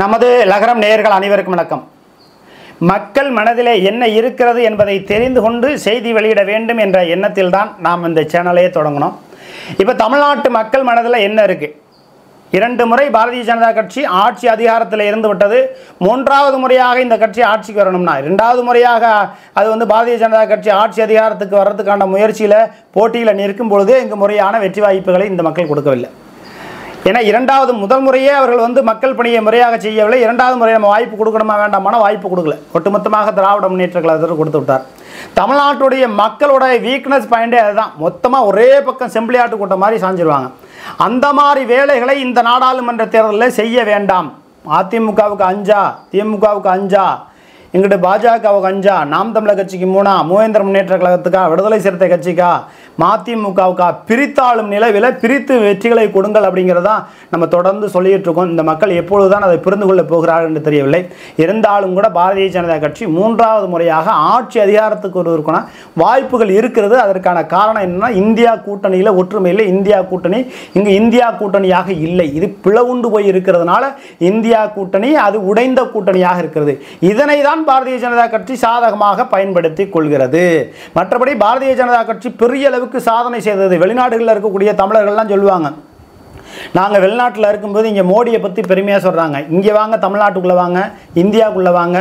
நமது லகரம் நேயர்கள் அனைவருக்கும் வணக்கம். மக்கள் மனதிலே என்ன இருக்கிறது என்பதை தெரிந்து கொண்டு செய்தி வெளியிட வேண்டும் என்ற எண்ணத்தில் தான் நாம் இந்த சேனலையே தொடங்கினோம். இப்போ தமிழ்நாட்டு மக்கள் மனதில் என்ன இருக்குது? 2 முறை பாரதிய ஜனதா கட்சி ஆட்சி அதிகாரத்தில் இருந்து விட்டது. 3வது முறையாக இந்த கட்சி ஆட்சிக்கு வரணும்னா 2வது முறையாக அது பாரதிய ஜனதா கட்சி ஆட்சி அதிகாரத்துக்கு வர்றதுக்கான முயற்சியில் போட்டியில் நிற்கும் பொழுது இங்கு முறையான வெற்றி வாய்ப்புகளை இந்த மக்கள் கொடுக்கவில்லை. ஏன்னா முதல் முறையே அவர்கள் மக்கள் பணியை முறையாக செய்யவில்லை. 2வது முறை நம்ம வாய்ப்பு கொடுக்கணுமா வேண்டாமான வாய்ப்பு கொடுக்கல. ஒட்டுமொத்தமாக திராவிட முன்னேற்ற கழகத்திற்கு கொடுத்து விட்டார். தமிழ்நாட்டுடைய மக்களுடைய வீக்னஸ் பாயிண்டே அதுதான். மொத்தமாக ஒரே பக்கம் செம்பிளியாட்டு கூட்டம் மாதிரி சாஞ்சிருவாங்க. அந்த மாதிரி வேலைகளை இந்த நாடாளுமன்ற தேர்தலில் செய்ய வேண்டாம். அதிமுகவுக்கு 5, திமுகவுக்கு 5, இங்கிட்டு பாஜகவுக்கு 5, நாம் தமிழர் கட்சிக்கு 3, மூவேந்தர் முன்னேற்ற கழகத்துக்கா, விடுதலை சிறுத்தை கட்சிக்கா, மதிமுகவுக்கா பிரித்தாளும் நிலவில் பிரித்து வெற்றிகளை கொடுங்கள் அப்படிங்கிறதான் நம்ம தொடர்ந்து சொல்லிட்டு இருக்கோம். இந்த மக்கள் எப்பொழுதுதான் அதை புரிந்து கொள்ள போகிறார்கள் என்று தெரியவில்லை. இருந்தாலும் கூட பாரதிய ஜனதா கட்சி 3வது முறையாக ஆட்சி அதிகாரத்துக்கு வருவதற்கான வாய்ப்புகள் இருக்கிறது. அதற்கான காரணம் என்னன்னா, இந்தியா கூட்டணியில் ஒற்றுமை இல்லை. இந்தியா கூட்டணி இங்கு இந்தியா கூட்டணியாக இல்லை. இது பிளவுண்டு போய் இருக்கிறதுனால இந்தியா கூட்டணி அது உடைந்த கூட்டணியாக இருக்கிறது. இதனை தான் பாரதிய ஜனதா கட்சி சாதகமாக பயன்படுத்திக் கொள்கிறது. மற்றபடி பாரதிய ஜனதா கட்சி பெரிய அளவுக்கு சாதனை செய்தது. வெளிநாடுகளில் இருக்கக்கூடிய தமிழர்கள்லாம் சொல்லுவாங்க, நாங்கள் வெளிநாட்டில் இருக்கும்போது இங்கே மோடியை பற்றி பெருமையாக சொல்கிறாங்க. இங்கே வாங்க, தமிழ்நாட்டுக்குள்ளே வாங்க, இந்தியாவுக்குள்ளே வாங்க,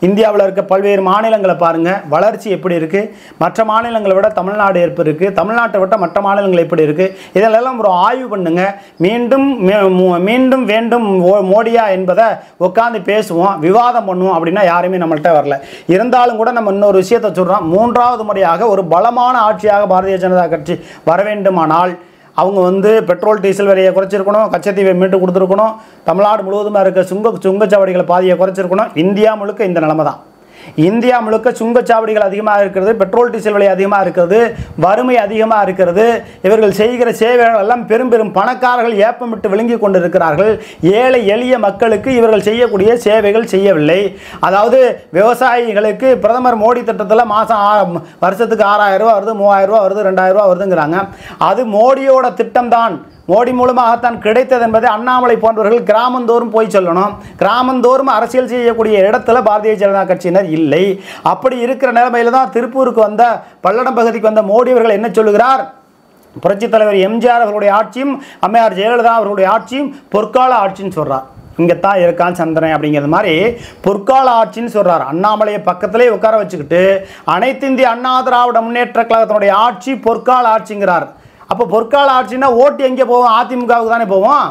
இந்தியாவில் இருக்க பல்வேறு மாநிலங்களை பாருங்கள், வளர்ச்சி எப்படி இருக்குது, மற்ற மாநிலங்களை விட தமிழ்நாடு எப்படி இருக்குது, தமிழ்நாட்டை விட மற்ற மாநிலங்கள் எப்படி இருக்குது, இதெல்லாம் ஒரு ஆய்வு பண்ணுங்க. மீண்டும் வேண்டும் மோடியா என்பதை உட்காந்து பேசுவோம், விவாதம் பண்ணுவோம் அப்படின்னா யாருமே நம்மள்கிட்ட வரல. இருந்தாலும் கூட நம்ம இன்னொரு விஷயத்தை சொல்கிறோம். 3வது முறையாக ஒரு பலமான ஆட்சியாக பாரதிய ஜனதா கட்சி வர வேண்டுமானால் அவங்க பெட்ரோல் டீசல் விலையை குறைச்சிருக்கணும், கச்சத்தீவை மீட்டு கொடுத்துருக்கணும், தமிழ்நாடு முழுவதுமாக இருக்க சுங்கச்சாவடிகளை பாதியை குறைச்சிருக்கணும். இந்தியா முழுக்க இந்த நிலைமை தான். இந்தியா முழுக்க சுங்கச்சாவடிகள் அதிகமாக இருக்கிறது, பெட்ரோல் டீசல் விலை அதிகமாக இருக்கிறது, வறுமை அதிகமாக இருக்கிறது. இவர்கள் செய்கிற சேவைகள் எல்லாம் பெரும் பெரும் பணக்காரர்கள் ஏப்பமிட்டு விளங்கி கொண்டிருக்கிறார்கள். ஏழை எளிய மக்களுக்கு இவர்கள் செய்யக்கூடிய சேவைகள் செய்யவில்லை. அதாவது விவசாயிகளுக்கு பிரதமர் மோடி திட்டத்தில் வருஷத்துக்கு 6000 ரூபா வருது, 3000 ரூபா வருது, 2000 ரூபா வருதுங்கிறாங்க. அது மோடியோட திட்டம்தான். மோடி மூலமாகத்தான் கிடைத்தது என்பதை அண்ணாமலை போன்றவர்கள் கிராமந்தோறும் போய் சொல்லணும். கிராமந்தோறும் அரசியல் செய்யக்கூடிய இடத்துல பாரதிய ஜனதா கட்சியினர் இல்லை. அப்படி இருக்கிற நிலைமையில தான் திருப்பூருக்கு வந்த, பல்லடம் பகுதிக்கு வந்த மோடி அவர்கள் என்ன சொல்லுகிறார்? புரட்சித் தலைவர் எம்ஜிஆர் அவர்களுடைய ஆட்சியும் அம்மையார் ஜெயலலிதா அவர்களுடைய ஆட்சியும் பொற்கால ஆட்சின்னு சொல்றார். இங்கே தான் இருக்கான் சந்திரன் அப்படிங்கிறது மாதிரி பொற்கால ஆட்சின்னு சொல்றார். அண்ணாமலையை பக்கத்திலே உட்கார வச்சுக்கிட்டு அனைத்து இந்திய அண்ணா திராவிட முன்னேற்ற கழகத்தினுடைய ஆட்சி பொற்கால ஆட்சிங்கிறார். அப்போ பொற்கால ஆட்சின்னா ஓட்டு எங்கே போவோம்? அதிமுகவுக்கு தானே போவோம்.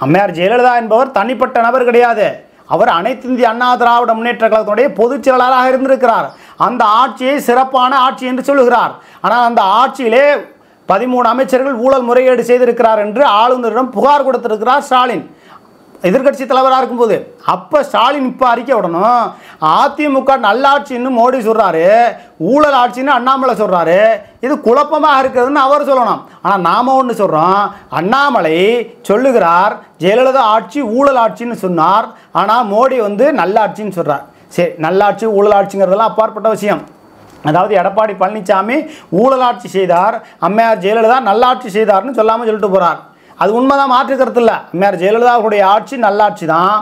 அம்மையார் ஜெயலலிதா என்பவர் தனிப்பட்ட நபர் கிடையாது. அவர் அனைத்து இந்திய அண்ணா திராவிட முன்னேற்ற கழகத்தினுடைய பொதுச் செயலாளராக இருந்திருக்கிறார். அந்த ஆட்சியை சிறப்பான ஆட்சி என்று சொல்லுகிறார். ஆனால் அந்த ஆட்சியிலே 13 அமைச்சர்கள் ஊழல் முறைகேடு செய்திருக்கிறார் என்று ஆளுநரிடம் புகார் கொடுத்திருக்கிறார் ஸ்டாலின், எதிர்கட்சி தலைவராக இருக்கும்போது. அப்போ ஸ்டாலின் இப்போ அறிக்கை விடணும். அதிமுக நல்லாட்சின்னு மோடி சொல்கிறாரு, ஊழல் ஆட்சின்னு அண்ணாமலை சொல்கிறாரு. இது குழப்பமாக இருக்கிறதுன்னு அவர் சொல்லணும். ஆனால் நாம் ஒன்று சொல்கிறோம், அண்ணாமலை சொல்லுகிறார் ஜெயலலிதா ஆட்சி ஊழல் ஆட்சின்னு சொன்னார், ஆனால் மோடி நல்லாட்சின்னு சொல்கிறார். சரி, நல்லாட்சி ஊழல் ஆட்சிங்கிறதெல்லாம் அப்பாற்பட்ட விஷயம். அதாவது எடப்பாடி பழனிசாமி ஊழல் ஆட்சி செய்தார், அம்மையார் ஜெயலலிதா நல்லாட்சி செய்தார்னு சொல்லாமல் சொல்லிட்டு போகிறார். அது உண்மைதான், மாற்று கருத்து இல்லை. அம்மையார் ஜெயலலிதாவுடைய ஆட்சி நல்லாட்சி தான்,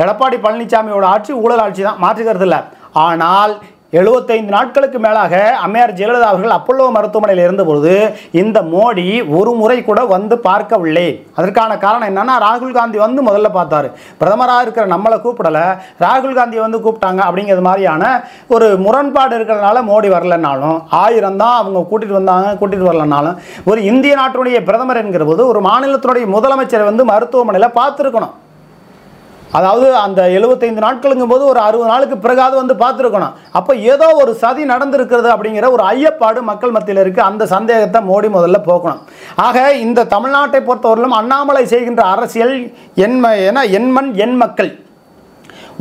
எடப்பாடி பழனிசாமியோட ஆட்சி ஊழல் ஆட்சி தான், மாற்று கருத்து இல்லை. ஆனால் 75 நாட்களுக்கு மேலாக அம்மையார் ஜெயலலிதா அவர்கள் அப்பல்லோ மருத்துவமனையில் இருந்தபொழுது இந்த மோடி ஒரு முறை கூட பார்க்கவில்லை. அதற்கான காரணம் என்னன்னா, ராகுல் காந்தி முதல்ல பார்த்தாரு. பிரதமராக இருக்கிற நம்மளை கூப்பிடலை, ராகுல் காந்தியை கூப்பிட்டாங்க. அப்படிங்கிறது மாதிரியான ஒரு முரண்பாடு இருக்கிறதுனால மோடி வரலனாலும், 1000 தான் அவங்க கூட்டிகிட்டு வந்தாங்க, கூட்டிகிட்டு வரலனாலும், ஒரு இந்திய நாட்டினுடைய பிரதமர் என்கிற போது ஒரு மாநிலத்தினுடைய முதலமைச்சரை மருத்துவமனையில் பார்த்துருக்கணும். அதாவது அந்த 75 நாட்களுங்கும் போது ஒரு 60 நாளுக்கு பிறகாவது பார்த்துருக்கணும். அப்போ ஏதோ ஒரு சதி நடந்திருக்கிறது அப்படிங்கிற ஒரு ஐயப்பாடு மக்கள் மத்தியில் இருக்குது. அந்த சந்தேகத்தை மோடி முதல்ல போக்கணும். ஆக இந்த தமிழ்நாட்டை பொறுத்தவரையிலும் அண்ணாமலை செய்கின்ற அரசியல் என் மண் என் மக்கள்,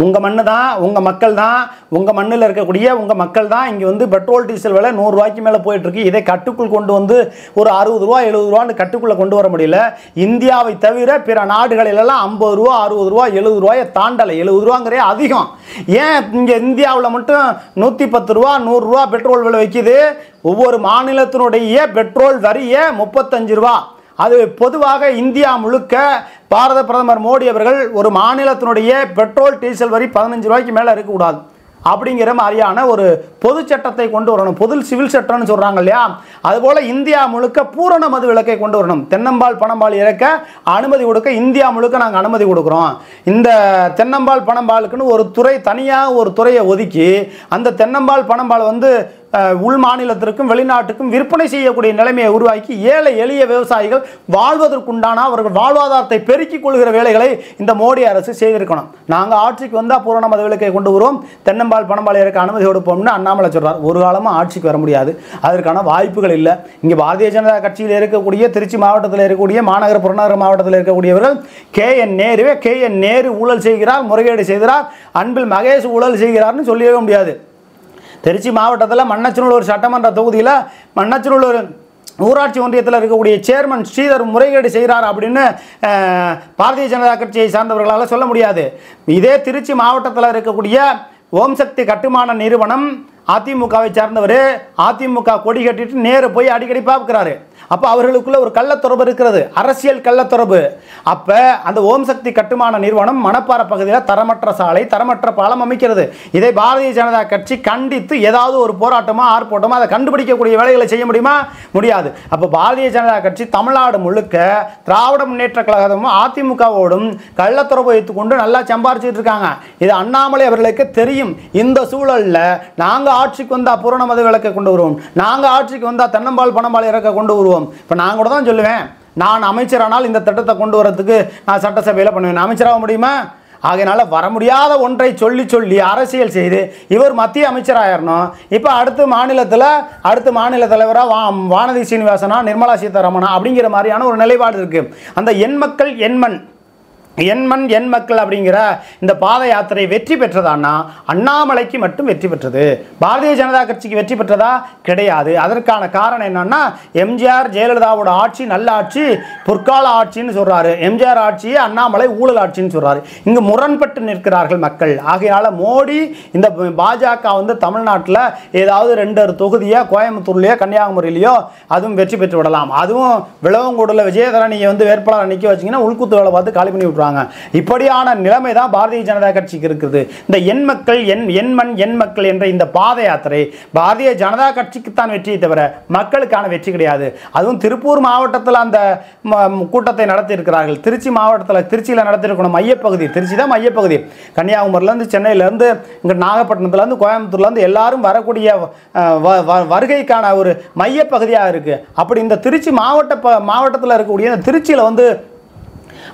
உங்கள் மண்ணு தான், உங்கள் மக்கள் தான், உங்கள் மண்ணில் இருக்கக்கூடிய உங்கள் மக்கள் தான். இங்கே பெட்ரோல் டீசல் விலை 100 ரூபாய்க்கு மேலே போயிட்டுருக்கு. இதை கட்டுக்குள் கொண்டு ஒரு 60 ரூபா 70 ரூபான்னு கட்டுக்குள்ளே கொண்டு வர முடியல. இந்தியாவை தவிர பிற நாடுகளிலெல்லாம் 50 ரூபா 60 ரூபா 70 ரூபாயை தாண்டலை. 70 ரூபாங்கிறே அதிகம். ஏன் இங்கே இந்தியாவில் மட்டும் 110 ரூபா 100 ரூபா பெட்ரோல் விலை வைக்குது? ஒவ்வொரு மாநிலத்தினுடைய பெட்ரோல் வரியை 35 ரூபா. அது பொதுவாக இந்தியா முழுக்க பாரத பிரதமர் மோடி அவர்கள் ஒரு மாநிலத்தினுடைய பெட்ரோல் டீசல் வரி 15 ரூபாய்க்கு மேலே இருக்கக்கூடாது அப்படிங்கிற மாதிரியான ஒரு பொது சட்டத்தை கொண்டு வரணும். பொது சிவில் சட்டம்னு சொல்றாங்க இல்லையா, அதுபோல இந்தியா முழுக்க பூரண மது விலக்கை கொண்டு வரணும். தென்னம்பால் பணம்பால் இறக்க அனுமதி கொடுக்க இந்தியா முழுக்க நாங்கள் அனுமதி கொடுக்குறோம். இந்த தென்னம்பால் பணம்பாலுக்குன்னு ஒரு துறை, தனியாக ஒரு துறையை ஒதுக்கி அந்த தென்னம்பால் பணம்பால் வந்து உள் மாநிலத்திற்கும் வெளிநாட்டுக்கும் விற்பனை செய்யக்கூடிய நிலைமையை உருவாக்கி ஏழை எளிய விவசாயிகள் வாழ்வதற்குண்டான அவர்கள் வாழ்வாதாரத்தை பெருக்கிக் கொள்கிற வேலைகளை இந்த மோடி அரசு செய்திருக்கணும். நாங்கள் ஆட்சிக்கு வந்தால் பூரண மது விலக்கை கொண்டு வருவோம், தென்னம்பால் பணம்பால் இறக்க அனுமதி கொடுப்போம்னு அண்ணாமலை சொல்றார். ஒரு காலமாக ஆட்சிக்கு வர முடியாது, அதற்கான வாய்ப்புகள் இல்லை. இங்கே பாரதிய ஜனதா கட்சியில் இருக்கக்கூடிய திருச்சி மாவட்டத்தில் இருக்கக்கூடிய மாநகர புறநகர மாவட்டத்தில் இருக்கக்கூடியவர்கள் கே என் நேரு ஊழல் செய்கிறார், முறைகேடு செய்கிறார், அன்பில் மகேஷ் ஊழல் செய்கிறார்னு சொல்லவே முடியாது. திருச்சி மாவட்டத்தில் மண்ணச்சநல்லூர் சட்டமன்ற தொகுதியில் மண்ணச்சநல்லூர் ஊராட்சி ஒன்றியத்தில் இருக்கக்கூடிய சேர்மன் ஸ்ரீதர் முறைகேடு செய்கிறார் அப்படின்னு பாரதிய ஜனதா கட்சியை சார்ந்தவர்களால் சொல்ல முடியாது. இதே திருச்சி மாவட்டத்தில் இருக்கக்கூடிய ஓம் சக்தி கட்டுமான நிறுவனம் அதிமுகவை சார்ந்தவர், அதிமுக கொடி கட்டிட்டு நேரு போய் அடிக்கடி பார்க்கிறாரு. அப்போ அவர்களுக்குள்ள ஒரு கள்ளத்தொடர்பு இருக்கிறது, அரசியல் கள்ளத்தொடர்பு. அப்போ அந்த ஓம் சக்தி கட்டுமான நிறுவனம் மணப்பாறை பகுதியில் தரமற்ற சாலை, தரமற்ற பாலம் அமைக்கிறது. இதை பாரதிய ஜனதா கட்சி கண்டித்து ஏதாவது ஒரு போராட்டமோ ஆர்ப்பாட்டமோ அதை கண்டுபிடிக்கக்கூடிய வேலைகளை செய்ய முடியுமா? முடியாது. அப்போ பாரதிய ஜனதா கட்சி தமிழ்நாடு முழுக்க திராவிட முன்னேற்ற கழகமும் அதிமுகவோடும் கள்ளத்தொடர்பு வைத்துக்கொண்டு நல்லா சம்பாரிச்சுட்டு இருக்காங்க. இது அண்ணாமலை அவர்களுக்கு தெரியும். இந்த சூழலில் நாங்கள் ஆட்சிக்கு வந்தால் பூரண மது விலக்கை கொண்டு வருவோம், நாங்கள் ஆட்சிக்கு வந்தால் தென்னம்பால் பணம்பால் இறக்க கொண்டு வருவோம். இப்போ நான் கூட தான் சொல்லுவேன், நான் அமைச்சரானால் இந்த திட்டத்தை கொண்டு வரதுக்கு நான் சட்டசபையில் பண்ணுவேன். அமைச்சராக முடியுமா? ஆகையினால வர முடியாத ஒன்றை சொல்லி சொல்லி அரசியல் செய்து இவர் மத்திய அமைச்சராயிரணும். இப்போ அடுத்த மாநில தலைவராக வானதி சீனிவாசனா, நிர்மலா சீதாராமனா அப்படிங்கிற மாதிரியான ஒரு நிலைப்பாடு இருக்கு. அந்த எண் மக்கள் எண் மக்கள் அப்படிங்கிற இந்த பாத யாத்திரை வெற்றி பெற்றதான்னா அண்ணாமலைக்கு மட்டும் வெற்றி பெற்றது, பாரதிய ஜனதா கட்சிக்கு வெற்றி பெற்றதா? கிடையாது. அதற்கான காரணம் என்னன்னா, எம்ஜிஆர் ஜெயலலிதாவோட ஆட்சி நல்ல ஆட்சி, பொற்கால ஆட்சின்னு சொல்றாரு. எம்ஜிஆர் ஆட்சியை அண்ணாமலை ஊழல் ஆட்சின்னு சொல்றாரு. இங்கு முரண்பட்டு நிற்கிறார்கள் மக்கள். ஆகையால மோடி இந்த பாஜக வந்து தமிழ்நாட்டில் ஏதாவது 2 தொகுதியா கோயம்புத்தூர்லயோ கன்னியாகுமரியிலையோ அதுவும் வெற்றி பெற்று விடலாம். அதுவும் விளவங்கோடுல விஜயதரணியை வந்து வேட்பாளர் நிற்க வச்சிங்கன்னா உள்குத்து வேலை பார்த்து காலி பண்ணி விட்டுருவாங்க. இப்படியான நிலைமை தான் பாரதிய ஜனதா கட்சிக்கு இருக்குது. இந்த எண் மக்கள் என்ற இந்த பாத யாத்திரை பாரதிய ஜனதா கட்சிக்கு தான் வெற்றியை தவிர மக்களுக்கான வெற்றி கிடையாது. அதுவும் திருப்பூர் மாவட்டத்தில் அந்த கூட்டத்தை நடத்தி இருக்கிறார்கள். திருச்சி மாவட்டத்தில் திருச்சியில் நடத்திருக்கணும் மையப்பகுதி, திருச்சி தான் மையப்பகுதி. கன்னியாகுமரியிலேருந்து, சென்னையிலேருந்து, இங்கே நாகப்பட்டினத்துலேருந்து, கோயம்புத்தூர்லேருந்து எல்லாரும் வரக்கூடிய வருகைக்கான ஒரு மையப்பகுதியாக இருக்குது. அப்படி இந்த திருச்சி மாவட்டத்தில் இருக்கக்கூடிய இந்த திருச்சியில் வந்து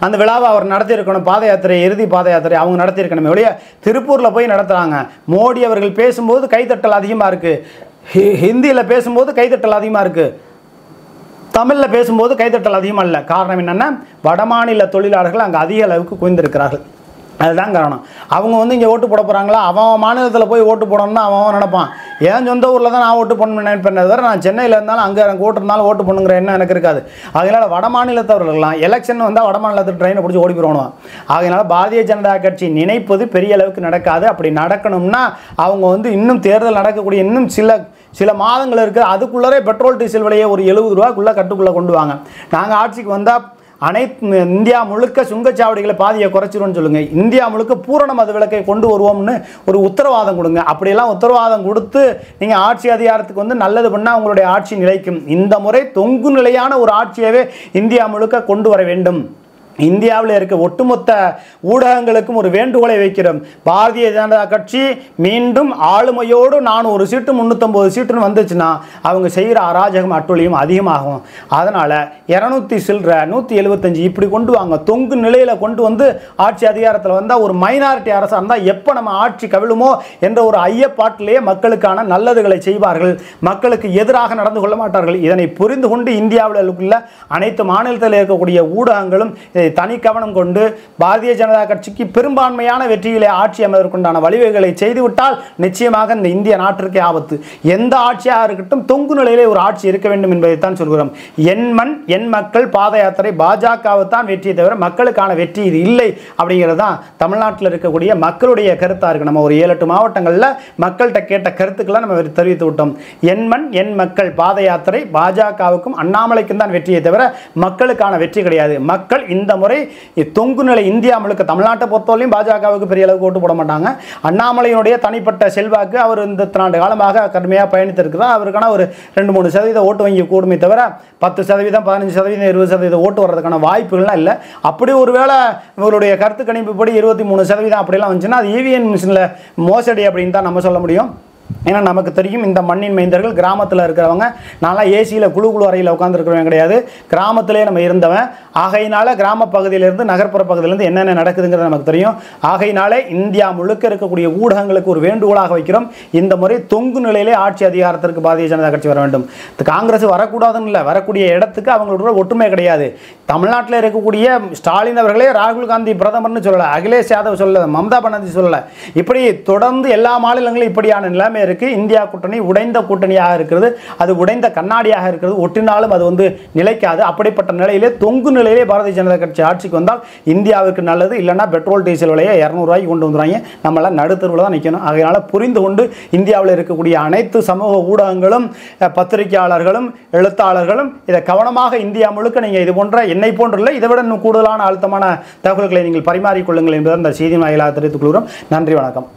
அந்த விழாவை அவர் நடத்தியிருக்கணும். பாத யாத்திரை, இறுதி பாத யாத்திரை அவங்க நடத்தியிருக்கணும். ஒழிய திருப்பூரில் போய் நடத்துகிறாங்க. மோடி அவர்கள் பேசும்போது கைத்தட்டல் அதிகமாக இருக்குது, ஹிந்தியில் பேசும்போது கைத்தட்டல் அதிகமாக இருக்குது, தமிழில் பேசும்போது கைத்தட்டல் அதிகமாக இல்லை. காரணம் என்னென்னா, வடமாநில தொழிலாளர்கள் அங்கே அதிக அளவுக்கு குவிந்திருக்கிறார்கள். அதுதான் காரணம். அவங்க வந்து இங்கே ஓட்டு போட போகிறாங்களா, அவன் மாநிலத்தில் போய் ஓட்டு போடணும்னா அவன் நினைப்பான், ஏன் சொந்த ஊரில் தான் நான் ஓட்டு போடணும்னு நினைப்பேன், தவிர நான் சென்னையில் இருந்தாலும் அங்கே எனக்கு ஓட்டு இருந்தாலும் ஓட்டு பண்ணுங்கிற எண்ணம் எனக்கு இருக்காது. அதனால் வட மாநிலத்தவர்கள்லாம் எலெக்ஷன் வந்தால் வட மாநிலத்தில் ட்ரெயினை பிடிச்சி ஓடி போயிடுவான். அதனால் பாரதிய ஜனதா கட்சி நினைப்பது பெரிய அளவுக்கு நடக்காது. அப்படி நடக்கணும்னா அவங்க வந்து இன்னும் தேர்தல் நடக்கக்கூடிய இன்னும் சில மாதங்கள் இருக்குது. அதுக்குள்ளே பெட்ரோல் டீசல் விலையை ஒரு 70 ரூபாய்க்குள்ளே கட்டுக்குள்ளே கொண்டு வாங்க. நாங்கள் ஆட்சிக்கு வந்தால் அனைத்து இந்தியா முழுக்க சுங்கச்சாவடிகளை பாதியை குறைச்சிரும்னு சொல்லுங்கள், இந்தியா முழுக்க பூரண மது விலக்கை கொண்டு வருவோம்னு ஒரு உத்தரவாதம் கொடுங்க. அப்படியெல்லாம் உத்தரவாதம் கொடுத்து நீங்கள் ஆட்சி அதிகாரத்துக்கு வந்து நல்லது பண்ணால் உங்களுடைய ஆட்சி நிலைக்கும். இந்த முறை தொங்கு நிலையான ஒரு ஆட்சியவே இந்தியா முழுக்க கொண்டு வர வேண்டும். இந்தியாவில் இருக்க ஒட்டுமொத்த ஊடகங்களுக்கும் ஒரு வேண்டுகோளை வைக்கிறோம். பாரதிய ஜனதா கட்சி மீண்டும் ஆளுமையோடு 400 சீட்டு 350 சீட்டுன்னு வந்துச்சுன்னா அவங்க செய்கிற அராஜகம் அட்டொழியும் அதிகமாகும். அதனால் 200 சில்லற 175 இப்படி கொண்டு வாங்க. தொங்கு நிலையில் கொண்டு வந்து ஆட்சி அதிகாரத்தில் வந்தால் ஒரு மைனாரிட்டி அரசாக இருந்தால் எப்போ நம்ம ஆட்சி கவிழுமோ என்ற ஒரு ஐயப்பாட்டிலேயே மக்களுக்கான நல்லதுகளை செய்வார்கள், மக்களுக்கு எதிராக நடந்து கொள்ள மாட்டார்கள். இதனை புரிந்து கொண்டு இந்தியாவில் உள்ள அனைத்து மாநிலத்தில் இருக்கக்கூடிய ஊடகங்களும் தனி கவனம் கொண்டு பாரதிய ஜனதா கட்சிக்கு பெரும்பான்மையான வெற்றியிலே ஆட்சி அமைவதற்குண்டான வழிவகைகளை செய்துவிட்டால் நிச்சயமாக இந்த இந்திய நாட்டிற்கே ஆபத்து. எந்த ஆட்சியாக இருக்கட்டும் தொங்கு நிலையிலே ஒரு ஆட்சி இருக்க வேண்டும் என்பதைத்தான் சொல்கிறோம். எண் மக்கள் பாத யாத்திரை பாஜகவை தான் வெற்றியை தவிர மக்களுக்கான வெற்றி இது இல்லை அப்படிங்கிறது தான் தமிழ்நாட்டில் இருக்கக்கூடிய மக்களுடைய கருத்தாக இருக்குது. நம்ம ஒரு 7-8 மாவட்டங்களில் மக்கள்கிட்ட கேட்ட கருத்துக்களை நம்ம தெரிவித்து விட்டோம். எண் மக்கள் பாத யாத்திரை பாஜகவுக்கும் அண்ணாமலைக்கும் தான் வெற்றியை தவிர மக்களுக்கான வெற்றி கிடையாது. மக்கள் இந்த இந்த முறை தொங்கு நிலை இந்தியா முழுக்க தமிழ்நாட்டை பொறுத்தவரையும் பாஜகவுக்கு பெரிய அளவுக்கு ஓட்டு போட மாட்டாங்க. அண்ணாமலையினுடைய தனிப்பட்ட செல்வாக்கு அவர் இந்த ஆண்டு காலமாக கடுமையாக பயணித்திருக்கிறார். அவருக்கான ஒரு 2-3% ஓட்டு வங்கி கூடுமே தவிர 10%, 15%, 20% ஓட்டு வர்றதுக்கான வாய்ப்புகள்லாம் இல்லை. அப்படி ஒருவேளை இவருடைய கருத்து கணிப்புப்படி 23% அப்படிலாம் வந்துச்சுன்னா அது EVM மிஷினில் மோசடி அப்படின்னு தான் நம்ம சொல்ல முடியும். ஏன்னா நமக்கு தெரியும் இந்த மண்ணின் மைந்தர்கள் கிராமத்தில் இருக்கிறவங்க. நான்லாம் ஏசியில் குழு அறையில் உட்காந்துருக்கிறவங்க கிடையாது, கிராமத்திலே நம்ம இருந்தவன். ஆகையினால கிராம பகுதியிலிருந்து நகர்ப்புற பகுதியிலேருந்து என்னென்ன நடக்குதுங்கிறது நமக்கு தெரியும். ஆகையினாலே இந்தியா முழுக்க இருக்கக்கூடிய ஊடகங்களுக்கு ஒரு வேண்டுகோளாக வைக்கிறோம், இந்த முறை தொங்கு நிலையிலே ஆட்சி அதிகாரத்திற்கு பாரதிய ஜனதா கட்சி வர வேண்டும். காங்கிரஸ் வரக்கூடாதுன்னு இல்லை, வரக்கூடிய இடத்துக்கு அவங்களோட ஒற்றுமை கிடையாது. தமிழ்நாட்டில் இருக்கக்கூடிய ஸ்டாலின் அவர்களே ராகுல் காந்தி பிரதமர்னு சொல்லலை, அகிலேஷ் யாதவ் சொல்லலை, மம்தா பானர்ஜி சொல்லலை. இப்படி தொடர்ந்து எல்லா மாநிலங்களும் இப்படியான நிலைமை இருக்கு. இந்தியா கூட்டணி உடைந்த கூட்டணியாக இருக்கிறது, அது உடைந்த கண்ணாடியாக இருக்கிறது, ஒட்டினாலும் அது நிலைக்காது. அப்படிப்பட்ட நிலையிலே தொங்கு நிலையிலே பாரதிய ஜனதா கட்சி ஆட்சிக்கு வந்தால் இந்தியாவுக்கு நல்லது. இல்லைன்னா பெட்ரோல் டீசல் விலையை 200 ரூபாய்க்கு கொண்டு வந்துடுவாங்க, நம்மளாம் நடுத்தருவில் தான் நிற்கணும். அதனால புரிந்து கொண்டு இந்தியாவில் இருக்கக்கூடிய அனைத்து சமூக ஊடகங்களும் பத்திரிகையாளர்களும் எழுத்தாளர்களும் இதை கவனமாக இந்தியா முழுக்க நீங்கள் இது போன்ற என்னை போன்றில்லை, இதை விட இன்னும் கூடுதலான அழுத்தமான தகவல்களை நீங்கள் பரிமாறிக்கொள்ளுங்கள் என்பதை இந்த செய்தி வாயிலாக தெரிவித்துக் கொள்கிறோம். நன்றி, வணக்கம்.